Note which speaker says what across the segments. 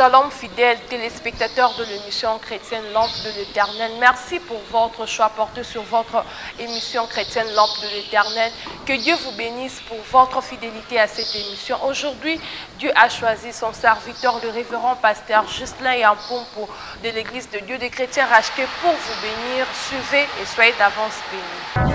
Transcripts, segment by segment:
Speaker 1: Shalom fidèles téléspectateurs de l'émission chrétienne Lampe de l'Éternel. Merci pour votre choix porté sur votre émission chrétienne Lampe de l'Éternel. Que Dieu vous bénisse pour votre fidélité à cette émission. Aujourd'hui, Dieu a choisi son serviteur, le révérend pasteur Justin Yampompo de l'église de Dieu des chrétiens rachetés pour vous bénir. Suivez et soyez d'avance bénis.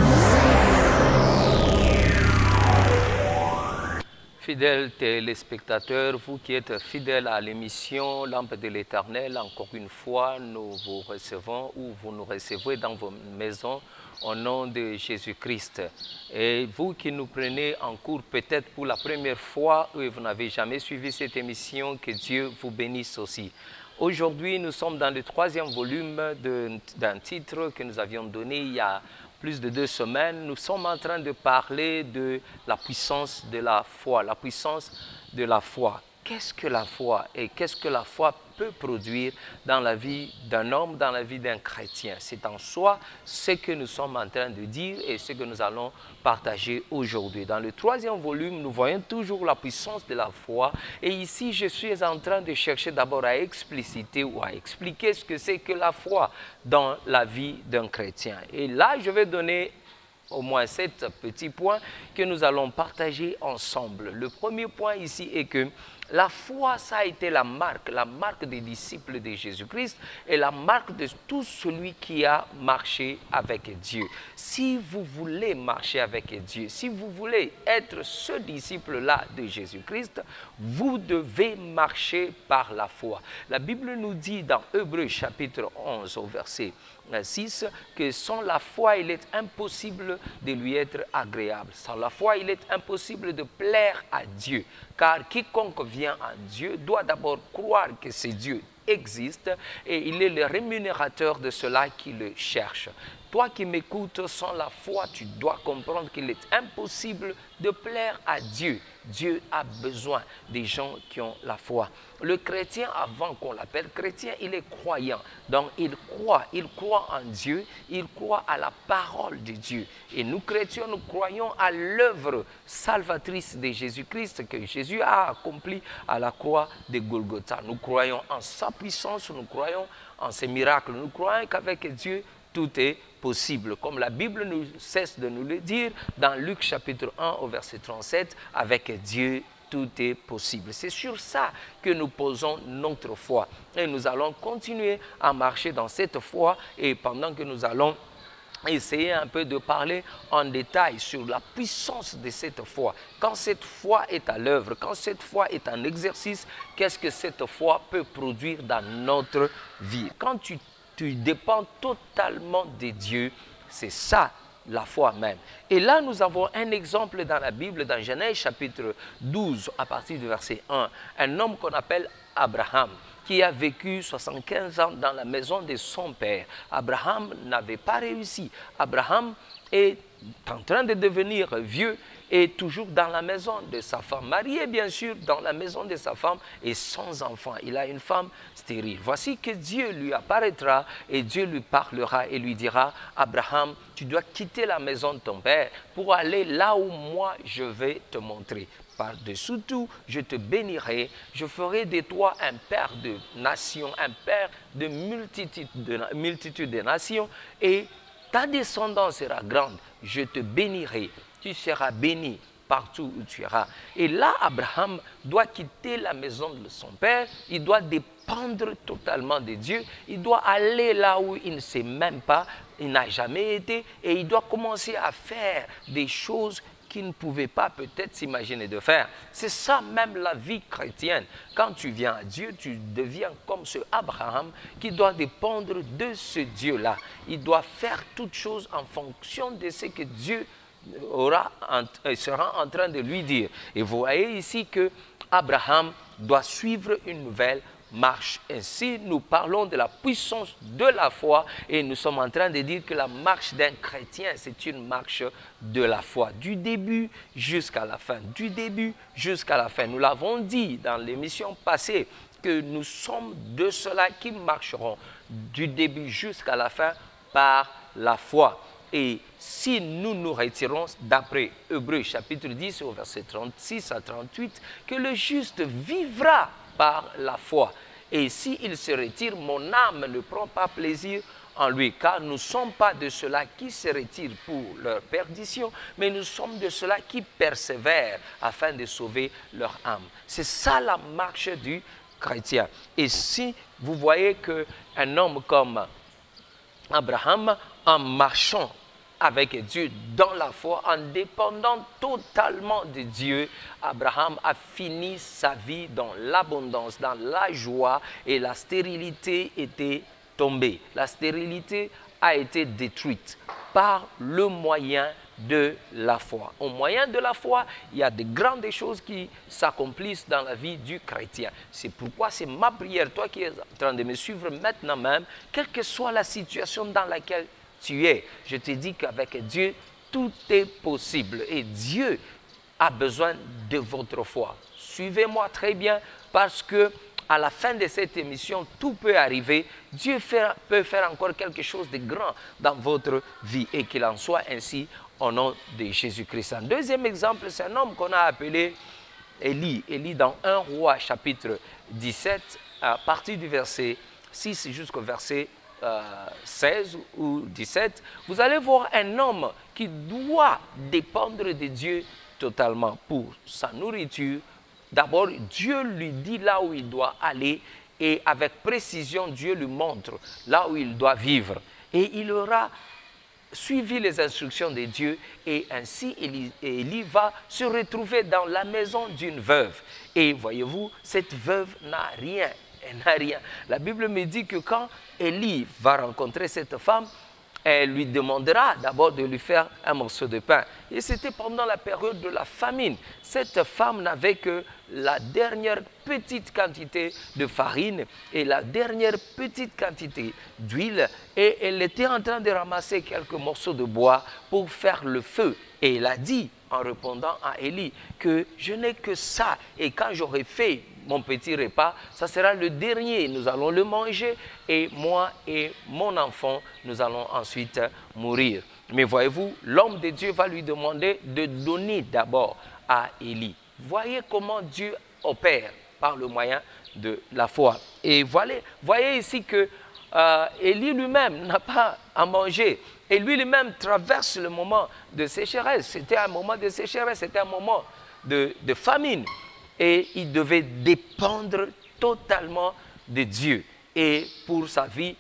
Speaker 2: Fidèles téléspectateurs, vous qui êtes fidèles à l'émission Lampe de l'Éternel, encore une fois, nous vous recevons ou vous nous recevez dans vos maisons au nom de Jésus-Christ. Et vous qui nous prenez en cours peut-être pour la première fois ou vous n'avez jamais suivi cette émission, que Dieu vous bénisse aussi. Aujourd'hui, nous sommes dans le 3e volume d'un titre que nous avions donné il y a plus de 2 semaines. Nous sommes en train de parler de la puissance de la foi. La puissance de la foi. Qu'est-ce que la foi et qu'est-ce que la foi peut produire dans la vie d'un homme, dans la vie d'un chrétien? C'est en soi ce que nous sommes en train de dire et ce que nous allons partager aujourd'hui. Dans le 3e volume, nous voyons toujours la puissance de la foi. Et ici, je suis en train de chercher d'abord à expliciter ou à expliquer ce que c'est que la foi dans la vie d'un chrétien. Et là, je vais donner au moins 7 petits points que nous allons partager ensemble. Le premier point ici est que la foi, ça a été la marque des disciples de Jésus-Christ et la marque de tout celui qui a marché avec Dieu. Si vous voulez marcher avec Dieu, si vous voulez être ce disciple-là de Jésus-Christ, vous devez marcher par la foi. La Bible nous dit dans Hébreux chapitre 11 au verset 6 que sans la foi, il est impossible de lui être agréable. Sans la foi, il est impossible de plaire à Dieu. Car quiconque vient à Dieu doit d'abord croire que ce Dieu existe et il est le rémunérateur de ceux-là qui le cherchent. Toi qui m'écoutes, sans la foi, tu dois comprendre qu'il est impossible de plaire à Dieu. Dieu a besoin des gens qui ont la foi. Le chrétien, avant qu'on l'appelle chrétien, il est croyant. Donc il croit en Dieu, il croit à la parole de Dieu. Et nous chrétiens, nous croyons à l'œuvre salvatrice de Jésus-Christ que Jésus a accomplie à la croix de Golgotha. Nous croyons en sa puissance, nous croyons en ses miracles. Nous croyons qu'avec Dieu, tout est possible. Comme la Bible ne cesse de nous le dire dans Luc chapitre 1 au verset 37, avec Dieu, tout est possible. C'est sur ça que nous posons notre foi. Et nous allons continuer à marcher dans cette foi et pendant que nous allons essayer un peu de parler en détail sur la puissance de cette foi. Quand cette foi est à l'œuvre, quand cette foi est en exercice, qu'est-ce que cette foi peut produire dans notre vie? Quand tu dépends totalement de Dieu, c'est ça la foi même. Et là, nous avons un exemple dans la Bible, dans Genèse chapitre 12, à partir du verset 1. Un homme qu'on appelle Abraham, qui a vécu 75 ans dans la maison de son père. Abraham n'avait pas réussi. Abraham est en train de devenir vieux et toujours dans la maison de sa femme. Marié, bien sûr, dans la maison de sa femme et sans enfant. Il a une femme stérile. Voici que Dieu lui apparaîtra et Dieu lui parlera et lui dira, Abraham, tu dois quitter la maison de ton père pour aller là où moi je vais te montrer. Par-dessous tout, je te bénirai, je ferai de toi un père de nations, un père de multitude de nations et ta descendance sera grande. Je te bénirai, tu seras béni partout où tu iras. Et là, Abraham doit quitter la maison de son père, il doit dépendre totalement de Dieu, il doit aller là où il ne sait même pas, il n'a jamais été, et il doit commencer à faire des choses qu'il ne pouvait pas peut-être s'imaginer de faire. C'est ça même la vie chrétienne. Quand tu viens à Dieu, tu deviens comme ce Abraham qui doit dépendre de ce Dieu-là. Il doit faire toutes choses en fonction de ce que Dieu sera en train de lui dire. Et vous voyez ici que Abraham doit suivre une nouvelle marche. Ainsi, nous parlons de la puissance de la foi et nous sommes en train de dire que la marche d'un chrétien, c'est une marche de la foi, du début jusqu'à la fin, du début jusqu'à la fin. Nous l'avons dit dans l'émission passée que nous sommes de ceux-là qui marcheront du début jusqu'à la fin par la foi. Et si nous nous retirons d'après Hébreux chapitre 10 au verset 36 à 38, que le juste vivra par la foi. Et s'il se retire, mon âme ne prend pas plaisir en lui, car nous ne sommes pas de ceux-là qui se retirent pour leur perdition, mais nous sommes de ceux-là qui persévèrent afin de sauver leur âme. C'est ça la marche du chrétien. Et si vous voyez qu'un homme comme Abraham, en marchant avec Dieu dans la foi, en dépendant totalement de Dieu, Abraham a fini sa vie dans l'abondance, dans la joie, et la stérilité était tombée. La stérilité a été détruite par le moyen de la foi. Au moyen de la foi, il y a de grandes choses qui s'accomplissent dans la vie du chrétien. C'est pourquoi c'est ma prière, toi qui es en train de me suivre maintenant même, quelle que soit la situation dans laquelle tu es, je te dis qu'avec Dieu, tout est possible. Et Dieu a besoin de votre foi. Suivez-moi très bien, parce que à la fin de cette émission, tout peut arriver. Dieu peut faire encore quelque chose de grand dans votre vie, et qu'il en soit ainsi au nom de Jésus-Christ. Un deuxième exemple, c'est un homme qu'on a appelé Élie. Élie dans 1 Roi chapitre 17, à partir du verset 6 jusqu'au verset 16 ou 17, vous allez voir un homme qui doit dépendre de Dieu totalement pour sa nourriture. D'abord, Dieu lui dit là où il doit aller, et avec précision, Dieu lui montre là où il doit vivre. Et il aura suivi les instructions de Dieu, et ainsi Élie va se retrouver dans la maison d'une veuve. Et voyez-vous, cette veuve n'a rien. Elle n'a rien. La Bible me dit que quand Élie va rencontrer cette femme, elle lui demandera d'abord de lui faire un morceau de pain. Et c'était pendant la période de la famine. Cette femme n'avait que la dernière petite quantité de farine et la dernière petite quantité d'huile. Et elle était en train de ramasser quelques morceaux de bois pour faire le feu. Et elle a dit, en répondant à Élie, que je n'ai que ça. Et quand j'aurai fait mon petit repas, ça sera le dernier. Nous allons le manger, et moi et mon enfant, nous allons ensuite mourir. Mais voyez-vous, l'homme de Dieu va lui demander de donner d'abord à Élie. Voyez comment Dieu opère par le moyen de la foi. Et voyez ici que Élie lui-même n'a pas à manger. Et lui-même traverse le moment de sécheresse. C'était un moment de sécheresse, c'était un moment de famine. Et il devait dépendre totalement de Dieu. Et pour sa vie,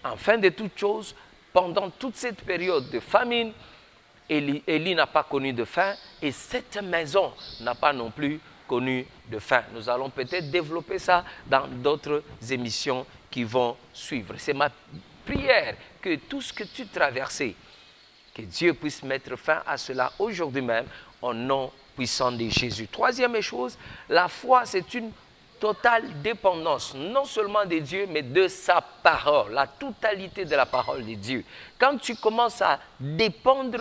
Speaker 2: en fin de toute chose, pendant toute cette période de famine, Élie n'a pas connu de faim, et cette maison n'a pas non plus connu de faim. Nous allons peut-être développer ça dans d'autres émissions qui vont suivre. C'est ma prière que tout ce que tu traversais, que Dieu puisse mettre fin à cela aujourd'hui même, au nom puissant de Jésus. Troisième chose, la foi, c'est une totale dépendance, non seulement de Dieu, mais de sa parole, la totalité de la parole de Dieu. Quand tu commences à dépendre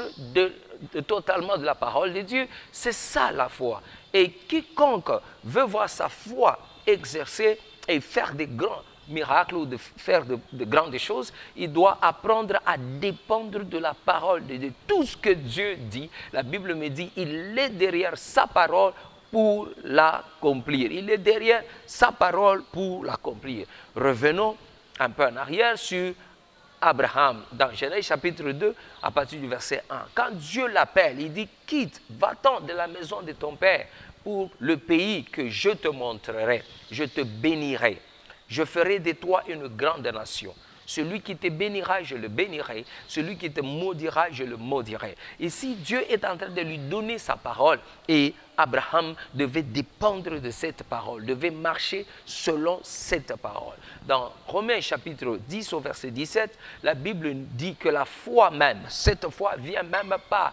Speaker 2: totalement de la parole de Dieu, c'est ça la foi. Et quiconque veut voir sa foi exercer et faire des grands miracles ou de faire de grandes choses, il doit apprendre à dépendre de la parole de Dieu. Tout ce que Dieu dit, la Bible me dit, il est derrière sa parole pour l'accomplir. Il est derrière sa parole pour l'accomplir. Revenons un peu en arrière sur Abraham, dans Genèse chapitre 2, à partir du verset 1. Quand Dieu l'appelle, il dit, quitte, va-t'en de la maison de ton père pour le pays que je te montrerai. Je te bénirai. Je ferai de toi une grande nation. Celui qui te bénira, je le bénirai. Celui qui te maudira, je le maudirai. Ici, Dieu est en train de lui donner sa parole. Et Abraham devait dépendre de cette parole, devait marcher selon cette parole. Dans Romains chapitre 10 au verset 17, la Bible dit que la foi même, cette foi vient même par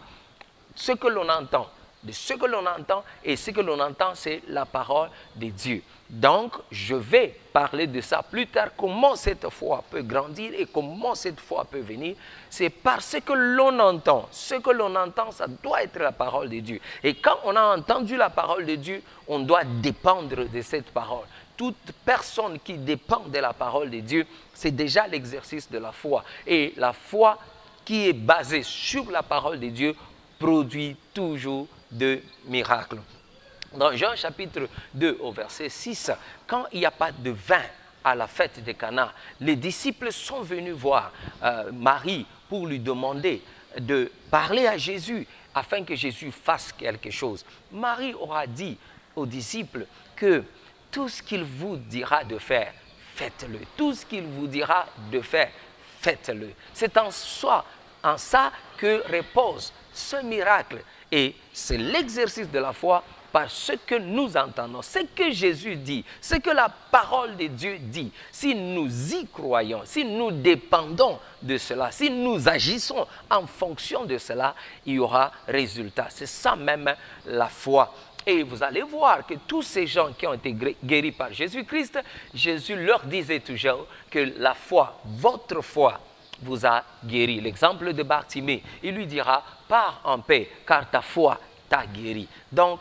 Speaker 2: ce que l'on entend. De ce que l'on entend, et ce que l'on entend, c'est la parole de Dieu. Donc, je vais parler de ça plus tard, comment cette foi peut grandir et comment cette foi peut venir. C'est parce que l'on entend. Ce que l'on entend, ça doit être la parole de Dieu. Et quand on a entendu la parole de Dieu, on doit dépendre de cette parole. Toute personne qui dépend de la parole de Dieu, c'est déjà l'exercice de la foi. Et la foi qui est basée sur la parole de Dieu produit toujours de miracles. Dans Jean chapitre 2 au verset 6, quand il n'y a pas de vin à la fête de Cana, les disciples sont venus voir Marie pour lui demander de parler à Jésus afin que Jésus fasse quelque chose. Marie aura dit aux disciples que tout ce qu'il vous dira de faire, faites-le. Tout ce qu'il vous dira de faire, faites-le. C'est en ça que repose ce miracle. Et c'est l'exercice de la foi par ce que nous entendons, ce que Jésus dit, ce que la parole de Dieu dit. Si nous y croyons, si nous dépendons de cela, si nous agissons en fonction de cela, il y aura résultat. C'est ça même la foi. Et vous allez voir que tous ces gens qui ont été guéris par Jésus-Christ, Jésus leur disait toujours que la foi, votre foi, vous a guéri. L'exemple de Bartimée, il lui dira, pars en paix, car ta foi t'a guéri. Donc,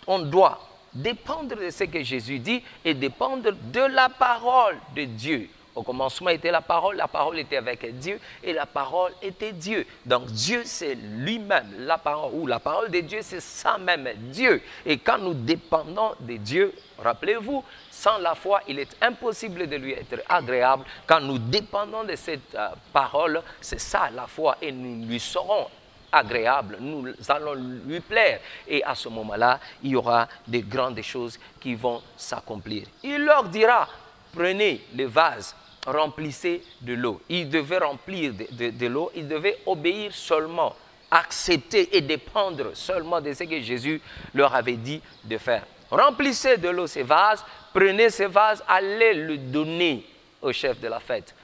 Speaker 2: on doit dépendre de ce que Jésus dit et dépendre de la parole de Dieu. Au commencement était la parole était avec Dieu et la parole était Dieu. Donc Dieu c'est lui-même, la parole, ou la parole de Dieu c'est ça même, Dieu. Et quand nous dépendons de Dieu, rappelez-vous, sans la foi, il est impossible de lui être agréable. Quand nous dépendons de cette parole, c'est ça la foi et nous lui serons agréable, nous allons lui plaire. Et à ce moment-là, il y aura de grandes choses qui vont s'accomplir. Il leur dira, prenez les vases, remplissez de l'eau. Ils devaient remplir de l'eau, ils devaient obéir seulement, accepter et dépendre seulement de ce que Jésus leur avait dit de faire. Remplissez de l'eau ces vases, prenez ces vases, allez le donner au chef de la fête,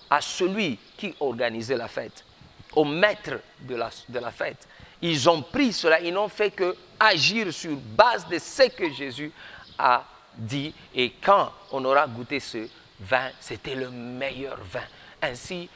Speaker 2: à celui qui organisait la fête, au maître de la fête. Ils ont pris cela, ils n'ont fait que agir sur base de ce que Jésus a dit. Et quand on aura goûté ce vin, c'était le meilleur vin. Ainsi,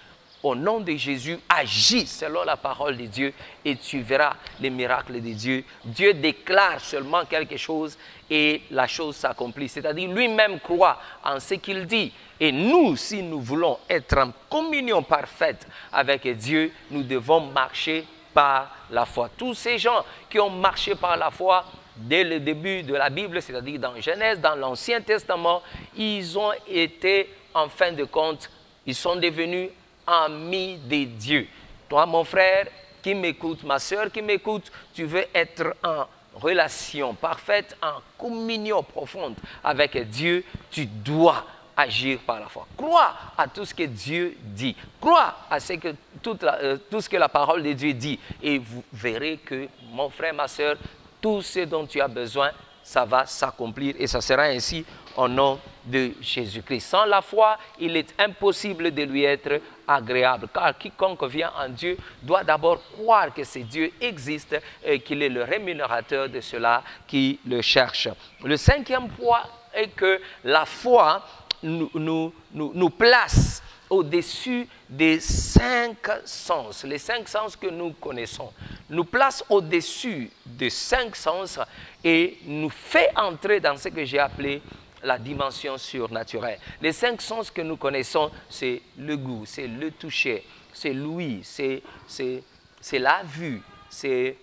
Speaker 2: au nom de Jésus, agis selon la parole de Dieu et tu verras les miracles de Dieu. Dieu déclare seulement quelque chose et la chose s'accomplit. C'est-à-dire lui-même croit en ce qu'il dit. Et nous, si nous voulons être en communion parfaite avec Dieu, nous devons marcher par la foi. Tous ces gens qui ont marché par la foi dès le début de la Bible, c'est-à-dire dans Genèse, dans l'Ancien Testament, ils ont été, en fin de compte, ils sont devenus amis de Dieu. Toi, mon frère qui m'écoute, ma soeur qui m'écoute, tu veux être en relation parfaite, en communion profonde avec Dieu, tu dois agir par la foi. Crois à tout ce que Dieu dit. Crois à tout ce que la parole de Dieu dit. Et vous verrez que, mon frère, ma soeur, tout ce dont tu as besoin, ça va s'accomplir et ça sera ainsi au nom de Jésus-Christ. Sans la foi, il est impossible de lui être agréable, car quiconque vient en Dieu doit d'abord croire que ce Dieu existe et qu'il est le rémunérateur de ceux-là qui le cherchent. Le cinquième point est que la foi nous place au-dessus des 5 sens. Les 5 sens que nous connaissons nous place au-dessus des 5 sens et nous fait entrer dans ce que j'ai appelé la dimension surnaturelle. Les 5 sens que nous connaissons, c'est le goût, c'est le toucher, c'est l'ouïe, c'est la vue, c'est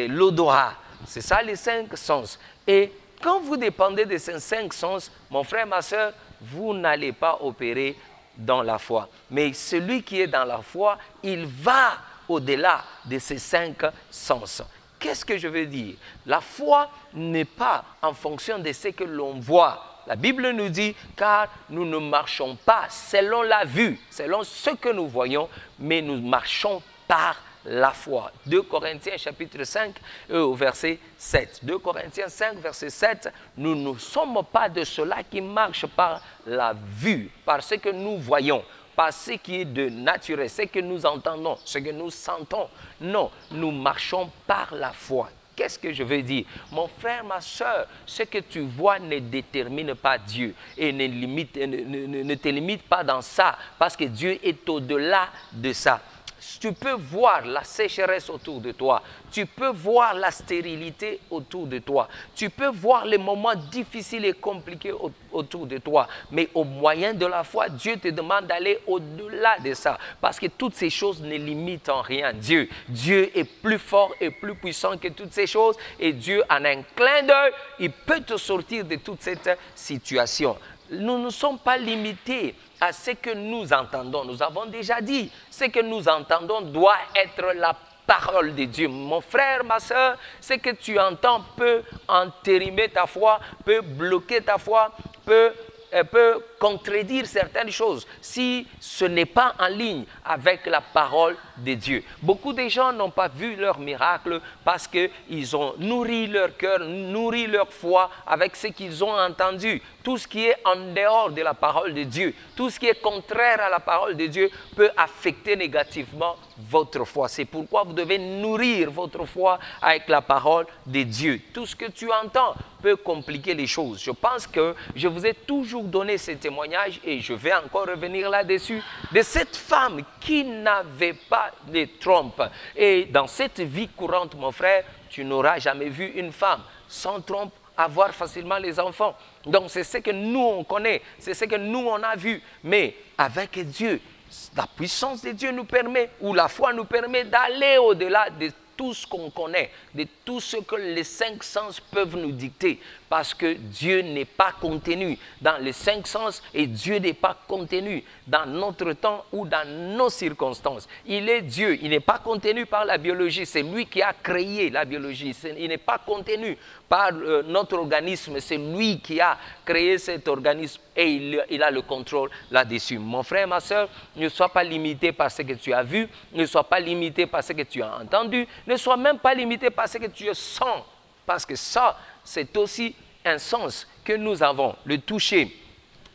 Speaker 2: l'odorat. C'est ça les 5 sens. Et quand vous dépendez de ces 5 sens, mon frère, ma soeur, vous n'allez pas opérer dans la foi. Mais celui qui est dans la foi, il va au-delà de ces 5 sens. Qu'est-ce que je veux dire? La foi n'est pas en fonction de ce que l'on voit. La Bible nous dit, car nous ne marchons pas selon la vue, selon ce que nous voyons, mais nous marchons par la foi. 2 Corinthiens chapitre 5 au verset 7. 2 Corinthiens 5 verset 7, nous ne sommes pas de ceux-là qui marchent par la vue, par ce que nous voyons, par ce qui est de naturel, ce que nous entendons, ce que nous sentons. Non, nous marchons par la foi. Qu'est-ce que je veux dire? Mon frère, ma soeur, ce que tu vois ne détermine pas Dieu et ne te limite pas dans ça, parce que Dieu est au-delà de ça. Tu peux voir la sécheresse autour de toi. Tu peux voir la stérilité autour de toi. Tu peux voir les moments difficiles et compliqués autour de toi. Mais au moyen de la foi, Dieu te demande d'aller au-delà de ça. Parce que toutes ces choses ne limitent en rien Dieu. Dieu est plus fort et plus puissant que toutes ces choses. Et Dieu, en un clin d'œil, il peut te sortir de toute cette situation. Nous ne sommes pas limités à ce que nous entendons. Nous avons déjà dit, ce que nous entendons doit être la parole de Dieu. Mon frère, ma soeur, ce que tu entends peut entérimer ta foi, peut bloquer ta foi, peut contredire certaines choses si ce n'est pas en ligne avec la parole de Dieu. Beaucoup de gens n'ont pas vu leur miracle parce qu'ils ont nourri leur cœur, nourri leur foi avec ce qu'ils ont entendu. Tout ce qui est en dehors de la parole de Dieu, tout ce qui est contraire à la parole de Dieu peut affecter négativement votre foi. C'est pourquoi vous devez nourrir votre foi avec la parole de Dieu. Tout ce que tu entends peut compliquer les choses. Je pense que je vous ai toujours donné ce témoignage et je vais encore revenir là-dessus, de cette femme qui n'avait pas de trompe. Et dans cette vie courante, mon frère, tu n'auras jamais vu une femme sans trompe avoir facilement les enfants. Donc c'est ce que nous on connaît, c'est ce que nous on a vu. Mais avec Dieu, la puissance de Dieu nous permet, ou la foi nous permet d'aller au-delà de tout ce qu'on connaît, de tout ce que les cinq sens peuvent nous dicter. Parce que Dieu n'est pas contenu dans les cinq sens et Dieu n'est pas contenu dans notre temps ou dans nos circonstances. Il est Dieu, il n'est pas contenu par la biologie, c'est lui qui a créé la biologie. Il n'est pas contenu par notre organisme, c'est lui qui a créé cet organisme et il a le contrôle là-dessus. Mon frère, ma soeur, ne sois pas limité par ce que tu as vu, ne sois pas limité par ce que tu as entendu, ne sois même pas limité par ce que tu sens, parce que ça, c'est aussi un sens que nous avons, le toucher.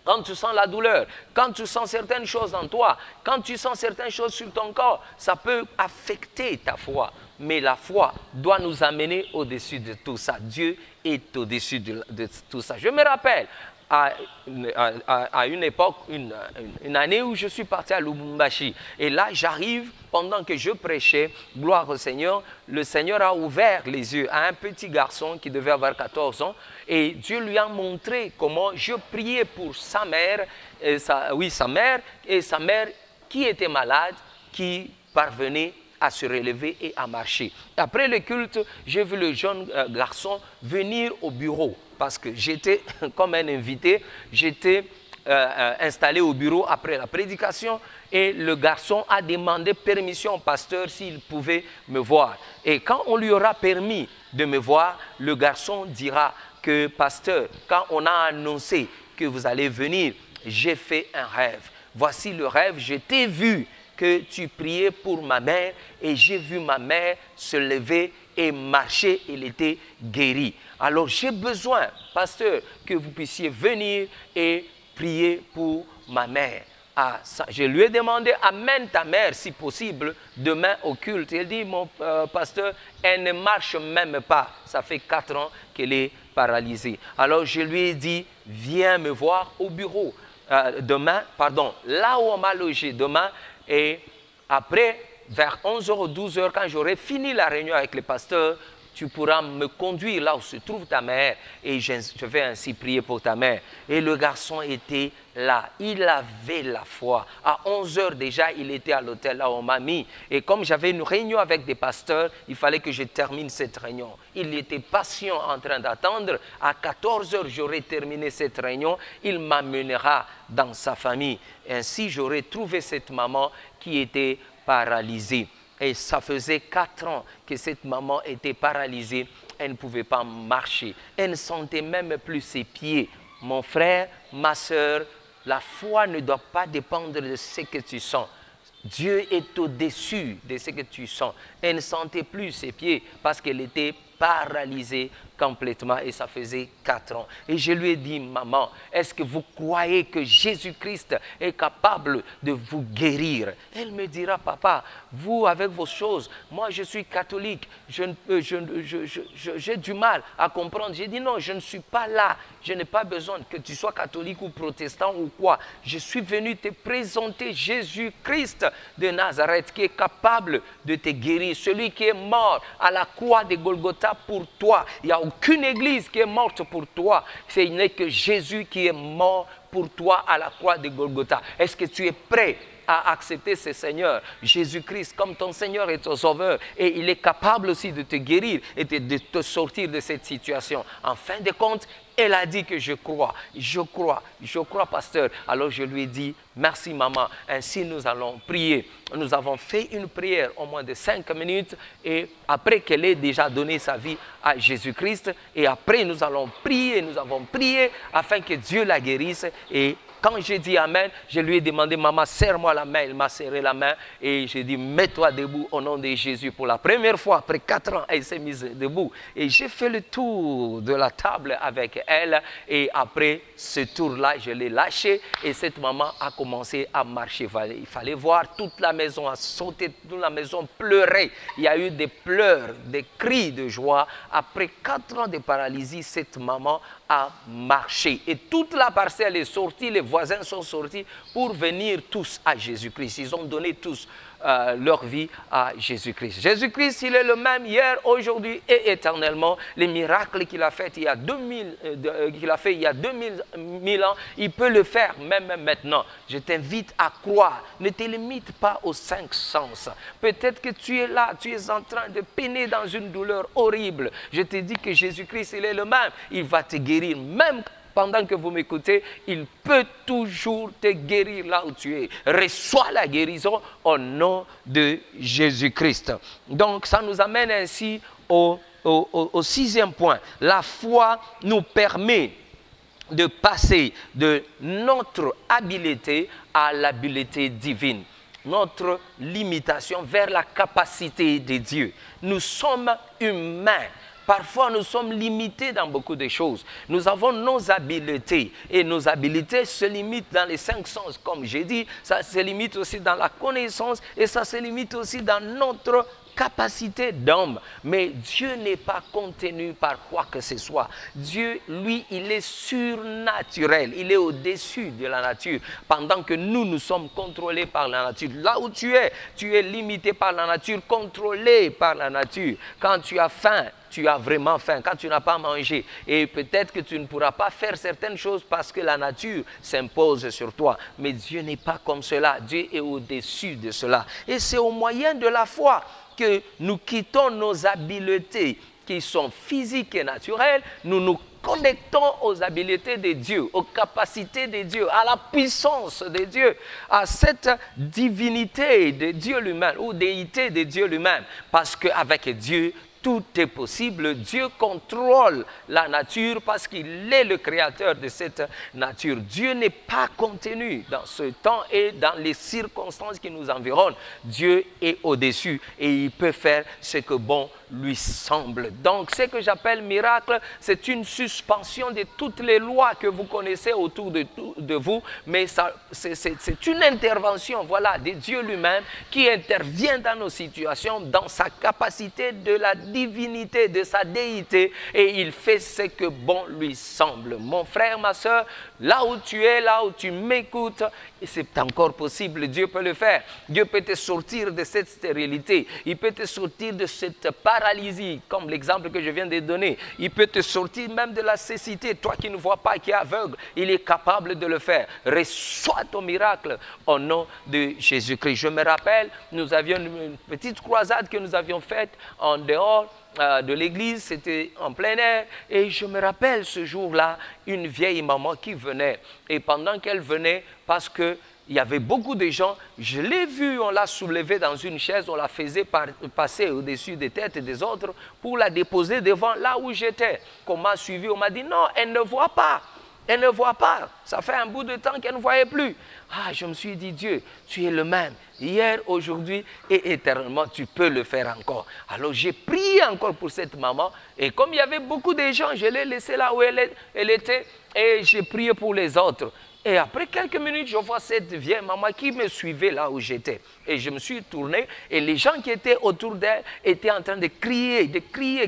Speaker 2: Quand tu sens la douleur, quand tu sens certaines choses en toi, quand tu sens certaines choses sur ton corps, ça peut affecter ta foi. Mais la foi doit nous amener au-dessus de tout ça. Dieu est au-dessus de tout ça. Je me rappelle, à une époque, une année où je suis parti à Lubumbashi. Et là, j'arrive, pendant que je prêchais, gloire au Seigneur, le Seigneur a ouvert les yeux à un petit garçon qui devait avoir 14 ans. Et Dieu lui a montré comment je priais pour sa mère, sa mère qui était malade, qui parvenait à se relever et à marcher. Après le culte, j'ai vu le jeune garçon venir au bureau parce que j'étais comme un invité, j'étais installé au bureau après la prédication et le garçon a demandé permission au pasteur s'il pouvait me voir. Et quand on lui aura permis de me voir, le garçon dira que pasteur, quand on a annoncé que vous allez venir, j'ai fait un rêve. Voici le rêve, je t'ai vu que tu priais pour ma mère et j'ai vu ma mère se lever et marcher, elle était guérie. Alors j'ai besoin, pasteur, que vous puissiez venir et prier pour ma mère. Ah, ça, je lui ai demandé, amène ta mère si possible demain au culte. Il dit, mon pasteur, elle ne marche même pas. Ça fait 4 ans qu'elle est paralysée. Alors je lui ai dit, viens me voir au bureau demain, là où on m'a logé demain. Et après, vers 11h ou 12h, quand j'aurai fini la réunion avec le pasteur, tu pourras me conduire là où se trouve ta mère et je vais ainsi prier pour ta mère. Et le garçon était là, il avait la foi. À 11h déjà, il était à l'hôtel là où on m'a mis. Et comme j'avais une réunion avec des pasteurs, il fallait que je termine cette réunion. Il était patient en train d'attendre. À 14h, j'aurai terminé cette réunion. Il m'amènera dans sa famille. Ainsi, j'aurai trouvé cette maman qui était paralysée. Et ça faisait 4 ans que cette maman était paralysée. Elle ne pouvait pas marcher. Elle ne sentait même plus ses pieds. Mon frère, ma soeur, la foi ne doit pas dépendre de ce que tu sens. Dieu est au-dessus de ce que tu sens. Elle ne sentait plus ses pieds parce qu'elle était paralysée complètement et ça faisait 4 ans. Et je lui ai dit, maman, est-ce que vous croyez que Jésus-Christ est capable de vous guérir? Elle me dira, papa, vous avec vos choses, moi je suis catholique, j'ai du mal à comprendre. J'ai dit, non, je ne suis pas là, je n'ai pas besoin que tu sois catholique ou protestant ou quoi. Je suis venu te présenter Jésus-Christ de Nazareth qui est capable de te guérir, celui qui est mort à la croix de Golgotha pour toi. Il n'y a aucune église qui est morte pour toi. Ce n'est que Jésus qui est mort pour toi à la croix de Golgotha. Est-ce que tu es prêt à accepter ce Seigneur, Jésus-Christ, comme ton Seigneur et ton Sauveur? Et il est capable aussi de te guérir et de te sortir de cette situation. En fin de compte, elle a dit que je crois, pasteur. Alors je lui ai dit, merci maman. Ainsi nous allons prier. Nous avons fait une prière au moins de 5 minutes et après qu'elle ait déjà donné sa vie à Jésus-Christ, et après nous allons prier, nous avons prié afin que Dieu la guérisse. Et quand j'ai dit amen, je lui ai demandé, maman, serre-moi la main. Elle m'a serré la main et j'ai dit, mets-toi debout au nom de Jésus. Pour la première fois, après 4 ans, elle s'est mise debout. Et j'ai fait le tour de la table avec elle. Et après ce tour-là, je l'ai lâché et cette maman a commencé à marcher. Il fallait voir, toute la maison a sauté, toute la maison pleurait. Il y a eu des pleurs, des cris de joie. Après 4 ans de paralysie, cette maman a marché. Et toute la parcelle est sortie, les voisins sont sortis pour venir tous à Jésus-Christ. Ils ont donné tous leur vie à Jésus-Christ. Jésus-Christ, il est le même hier, aujourd'hui et éternellement. Les miracles qu'il a fait il y a 2000 ans, il peut le faire même maintenant. Je t'invite à croire. Ne te limite pas aux 5 sens. Peut-être que tu es là, tu es en train de peiner dans une douleur horrible. Je te dis que Jésus-Christ, il est le même. Il va te guérir même pendant que vous m'écoutez, il peut toujours te guérir là où tu es. Reçois la guérison au nom de Jésus-Christ. Donc, ça nous amène ainsi au 6e point. La foi nous permet de passer de notre habileté à l'habileté divine. Notre limitation vers la capacité de Dieu. Nous sommes humains. Parfois, nous sommes limités dans beaucoup de choses. Nous avons nos habiletés et nos habiletés se limitent dans les 5 sens. Comme j'ai dit, ça se limite aussi dans la connaissance et ça se limite aussi dans notre capacité d'homme. Mais Dieu n'est pas contenu par quoi que ce soit. Dieu, lui, il est surnaturel. Il est au-dessus de la nature. Pendant que nous sommes contrôlés par la nature. Là où tu es limité par la nature, contrôlé par la nature. Quand tu as faim, tu as vraiment faim, quand tu n'as pas mangé. Et peut-être que tu ne pourras pas faire certaines choses parce que la nature s'impose sur toi. Mais Dieu n'est pas comme cela. Dieu est au-dessus de cela. Et c'est au moyen de la foi que nous quittons nos habiletés qui sont physiques et naturelles, nous nous connectons aux habiletés de Dieu, aux capacités de Dieu, à la puissance de Dieu, à cette divinité de Dieu lui-même ou déité de Dieu lui-même. Parce qu'avec Dieu, tout est possible. Dieu contrôle la nature parce qu'il est le créateur de cette nature. Dieu n'est pas contenu dans ce temps et dans les circonstances qui nous environnent. Dieu est au-dessus et il peut faire ce que bon lui semble. Donc, ce que j'appelle miracle, c'est une suspension de toutes les lois que vous connaissez autour de vous, mais c'est une intervention, voilà, de Dieu lui-même qui intervient dans nos situations, dans sa capacité de la divinité, de sa déité, et il fait ce que bon lui semble. Mon frère, ma soeur, là où tu es, là où tu m'écoutes, c'est encore possible, Dieu peut le faire. Dieu peut te sortir de cette stérilité, il peut te sortir de cette paralysie, comme l'exemple que je viens de donner. Il peut te sortir même de la cécité, toi qui ne vois pas, qui es aveugle, il est capable de le faire. Reçois ton miracle au nom de Jésus-Christ. Je me rappelle, nous avions une petite croisade que nous avions faite en dehors de l'église, c'était en plein air, et je me rappelle ce jour-là, une vieille maman qui venait, et pendant qu'elle venait, parce que il y avait beaucoup de gens, je l'ai vue, on l'a soulevée dans une chaise, on la faisait passer au-dessus des têtes des autres pour la déposer devant là où j'étais. Qu'on m'a suivi, on m'a dit non, elle ne voit pas. Elle ne voit pas. Ça fait un bout de temps qu'elle ne voyait plus. Ah, je me suis dit, Dieu, tu es le même. Hier, aujourd'hui et éternellement, tu peux le faire encore. Alors, j'ai prié encore pour cette maman. Et comme il y avait beaucoup de gens, je l'ai laissée là où elle était. Et j'ai prié pour les autres. Et après quelques minutes, je vois cette vieille maman qui me suivait là où j'étais. Et je me suis tourné et les gens qui étaient autour d'elle étaient en train de crier,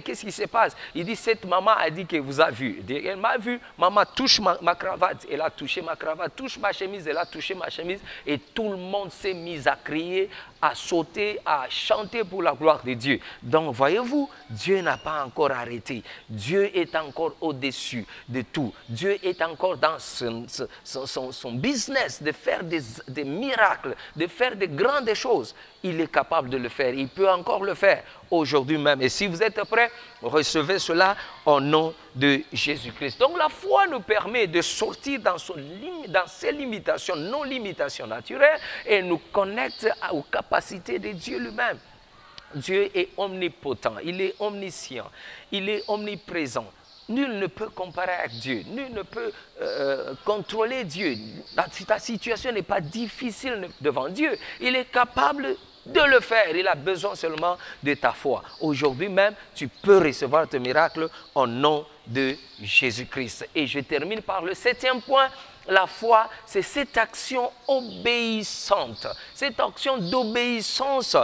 Speaker 2: qu'est-ce qui se passe? Il dit, cette maman a dit qu'elle vous a vu. Elle m'a vu, maman touche ma cravate, elle a touché ma cravate, touche ma chemise, elle a touché ma chemise. Et tout le monde s'est mis à crier, à sauter, à chanter pour la gloire de Dieu. Donc voyez-vous, Dieu n'a pas encore arrêté. Dieu est encore au-dessus de tout. Dieu est encore dans son business de faire des miracles, de faire de grandes choses. Il est capable de le faire. Il peut encore le faire aujourd'hui même. Et si vous êtes prêts, recevez cela au nom de Jésus-Christ. Donc la foi nous permet de sortir dans ses limitations, nos limitations naturelles, et nous connecte aux capacités de Dieu lui-même. Dieu est omnipotent, il est omniscient, il est omniprésent. Nul ne peut comparer avec Dieu, nul ne peut contrôler Dieu. Ta situation n'est pas difficile devant Dieu. Il est capable de le faire. Il a besoin seulement de ta foi. Aujourd'hui même, tu peux recevoir ton miracle au nom de Jésus-Christ. Et je termine par le 7e point. La foi, c'est cette action obéissante, cette action d'obéissance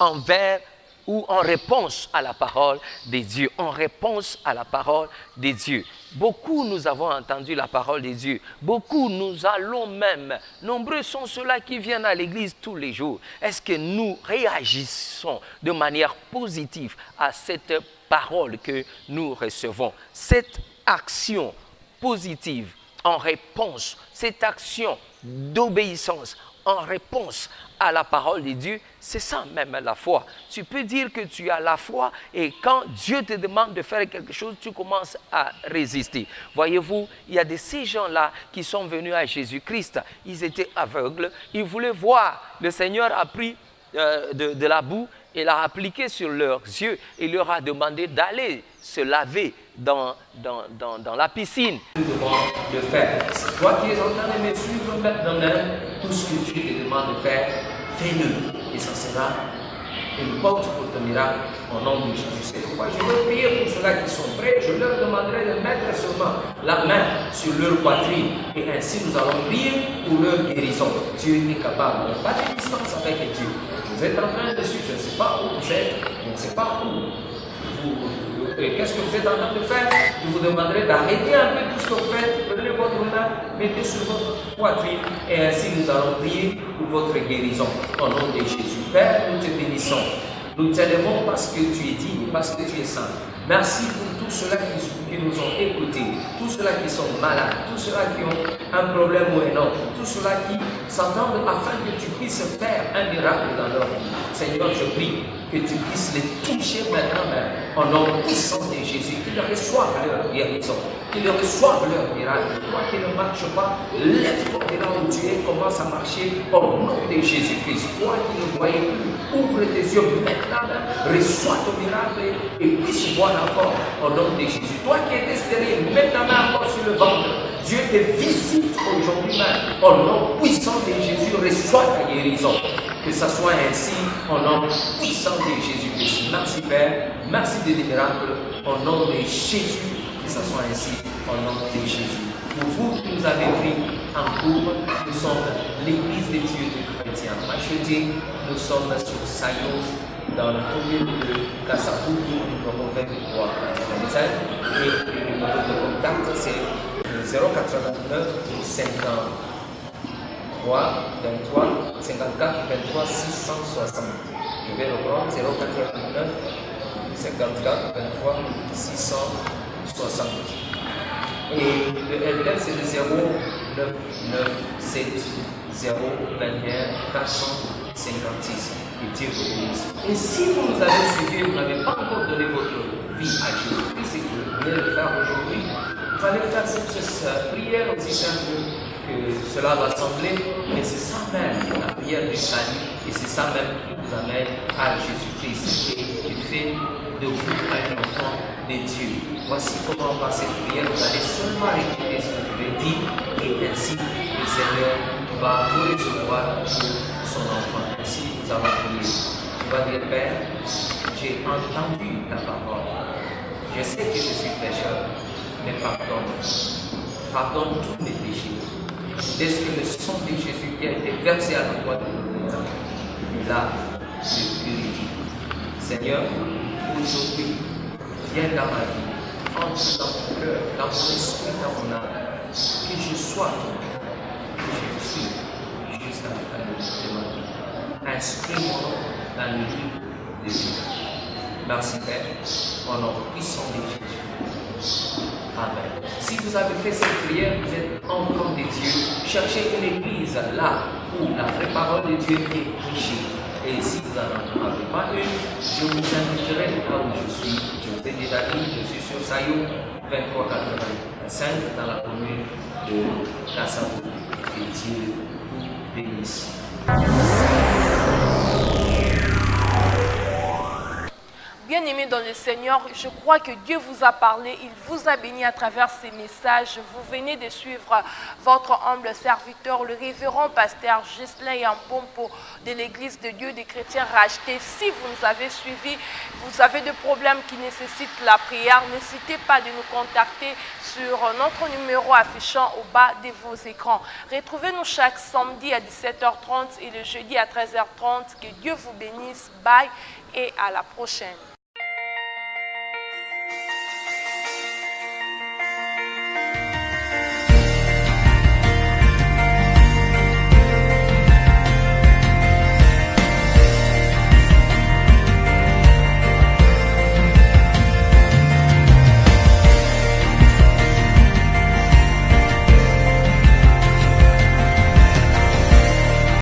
Speaker 2: envers ou en réponse à la parole de Dieu, en réponse à la parole de Dieu. Beaucoup nous avons entendu la parole de Dieu, beaucoup nous allons même, nombreux sont ceux-là qui viennent à l'église tous les jours. Est-ce que nous réagissons de manière positive à cette parole que nous recevons? Cette action positive en réponse, cette action d'obéissance en réponse à la parole de Dieu, c'est ça même la foi. Tu peux dire que tu as la foi et quand Dieu te demande de faire quelque chose, tu commences à résister. Voyez-vous, il y a de ces gens-là qui sont venus à Jésus-Christ. Ils étaient aveugles, ils voulaient voir. Le Seigneur a pris de la boue et l'a appliqué sur leurs yeux et leur a demandé d'aller se laver dans la piscine. Nous devons le faire. Toi qui es en train de me suivre maintenant, tout ce que tu te demandes de faire, fais-le. Et ça sera une porte pour ton miracle au nom de Jésus. C'est pourquoi je veux prier pour ceux-là qui sont prêts. Je leur demanderai de mettre seulement la main sur leur poitrine. Et ainsi nous allons prier pour leur guérison. Dieu est capable. Il n'y a pas de distance avec Dieu. Vous êtes en train de suivre. Je ne sais pas où vous êtes. Je ne sais pas où. Qu'est-ce que vous êtes en train de faire? Je vous demanderai d'arrêter un peu tout ce que vous faites. Prenez votre main, mettez sur votre poitrine et ainsi nous allons prier pour votre guérison. Au nom de Jésus. Père, nous te bénissons. Nous t'élèvons parce que tu es digne, parce que tu es saint. Merci pour tous ceux-là qui nous ont écoutés, tous ceux-là qui sont malades, tous ceux-là qui ont un problème ou un autre, tous ceux-là qui s'entendent afin que tu puisses faire un miracle dans leur vie. Seigneur, je prie que tu puisses les toucher maintenant, au nom puissant de Jésus, qu'ils reçoivent leur guérison, qu'ils reçoivent leur miracle. Toi qui ne marches pas, lève-toi de là où tu es, commence à marcher au nom de Jésus-Christ. Toi qui ne voyais plus, ouvre tes yeux maintenant, reçois ton miracle et puisse voir encore au nom de Jésus. Toi qui étais stérile, mets ta main encore sur le ventre. Dieu te visite aujourd'hui même. Au nom puissant de Jésus, reçois ta guérison. Que ça soit ainsi au nom puissant de Jésus-Christ. Merci Père, merci de tes miracles. Au nom de Jésus, que ça soit ainsi au nom de Jésus. Pour vous qui nous avez pris en cours, nous sommes l'église des dieux de chrétiens. Jeudi, nous sommes sur Sayon, dans le commune de Kassafou, numéro 23 et le numéro de contact c'est 089 53 23 54 23 660. Je vais reprendre 089 54 23 660. Et le LDF c'est le 0997 021 456. Et Dieu vous bénisse. Et si vous nous avez suivis, vous n'avez pas encore donné votre vie à Jésus-Christ, et que vous venez le faire aujourd'hui, vous allez faire cette prière aussi simple que cela va sembler, mais c'est ça même la prière du salut, et c'est ça même qui vous amène à Jésus-Christ. Et tu fais de vous à un enfant de Dieu. Voici comment par cette prière, vous allez seulement répéter ce que je vais dire et ainsi le Seigneur va vous recevoir pour son enfant. Ainsi nous allons prier. Tu vas dire, Père, j'ai entendu ta parole. Je sais que je suis pécheur, mais pardonne. Pardonne tous mes péchés. Dès que le sang de Jésus qui a été versé à la croix de Golgotha, là, je purifie. Seigneur, aujourd'hui, viens dans ma vie, entre dans mon cœur, dans mon esprit, dans mon âme, que je sois ton enfant, que je te suive jusqu'à la fin de ma vie. Inscris mon nom dans le livre de Dieu. Merci Père, au nom puissant de Jésus. Amen. Si vous avez fait cette prière, vous êtes enfant de Dieu, cherchez une église là où la vraie parole de Dieu est prêchée. Et si vous n'en avez pas une, je vous inviterai là où je suis. Je vous ai déjà dit, je suis sur Sayo 2385 dans la commune de Kassavou. Que Dieu vous bénisse.
Speaker 1: Bien-aimés dans le Seigneur, je crois que Dieu vous a parlé, il vous a béni à travers ces messages. Vous venez de suivre votre humble serviteur, le révérend pasteur Ghislain Yampompo de l'Église de Dieu des chrétiens rachetés. Si vous nous avez suivis, vous avez des problèmes qui nécessitent la prière, n'hésitez pas de nous contacter sur notre numéro affichant au bas de vos écrans. Retrouvez-nous chaque samedi à 17h30 et le jeudi à 13h30. Que Dieu vous bénisse. Bye et à la prochaine.